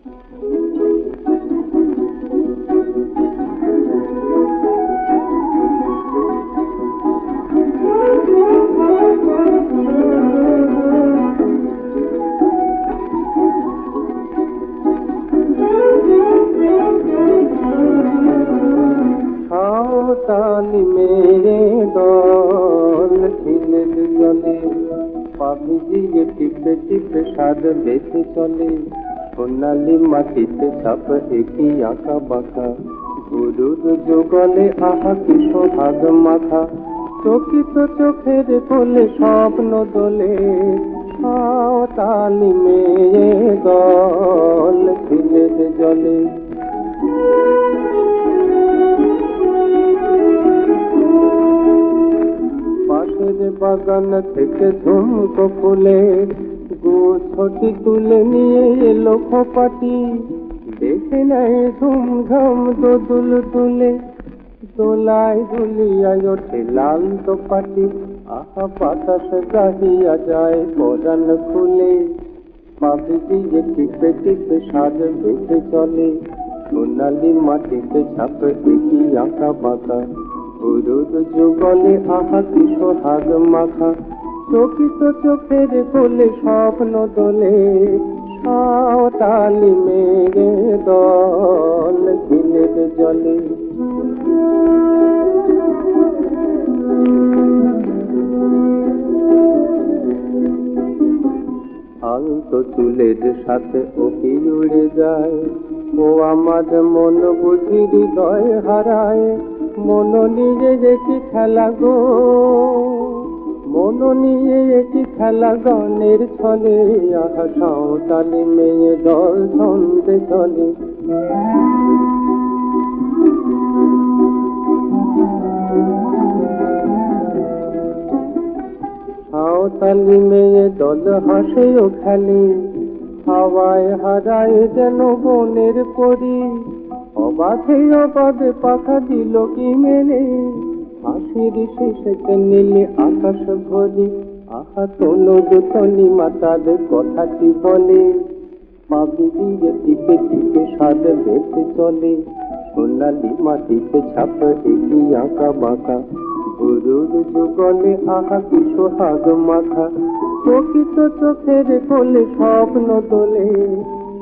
সাঁওতালি মেয়ে দল খিলের জলে পাখি দিয়ে টিপে টিপে সাদ বেঁচে চলে। সোনালি মাটিতে ছাপ একই আঁকা বাঁকা, গুরুর যুগলে আহা কি সোহাগ মাখা। চকিত চোখের কোলে স্বপ্ন দোলে, সাঁওতালি মেয়ে দল খিলের জলে। পাশের বাগান থেকে ঝুমকো ফুলে গুছটি তুলে নিয়ে এলো খোপাটি, দেখে নেয় ঝুমঝাম দোদুল তুলে। দোলায় দুলিয়ায় ওঠে লাল দোপাটি, আহা বাতাস গাহিয়া যায় পরাণ খুলে। পাখি দিয়ে টিপে টিপে সাজ বেঁচে চলে, সোনালি মাটিতে ছাপ একই আঁকা বাঁকা, গুরুর যুগলে আহা কি সোহাগ মাখা। চকিত চোখের কোলে স্বপ্ন দোলে, সাঁওতালি মেয়ে দল খিলের জলে। আলতো চুলের সাথে ও কি উড়ে যায়, ও আমার মন বুঝি হৃদয় হারায়। মন নিয়ে একটি খেলা গো, মন নিয়ে একটি খেলা গানের ছলে, আহা সাঁওতালি মেয়ে দল ছন্দে চলে। সাঁওতালি মেয়ে দল হাসে ও খেলে, হাওয়ায় হারায় যেন বনের পরি। অবাধে অবাধে পাখা দিল কি মেলে, হাসির শেষে নীলে আকাশ ভরি। আহা তনুজ তনি মাতার কথাটি বলে, পাখি দিয়ে টিপে টিপে সাদ বেঁচে চলে। সোনালি মাটিতে ছাপ একই আঁকা বাঁকা, গুরুর যুগলে আহা কি সোহাগ মাখা। চকিত চোখের কোলে স্বপ্ন দোলে,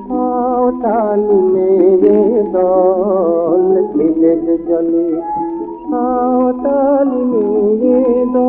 সাঁওতালি মেয়ে দল খিলের জলে। সাঁওতালি মেয়ে দল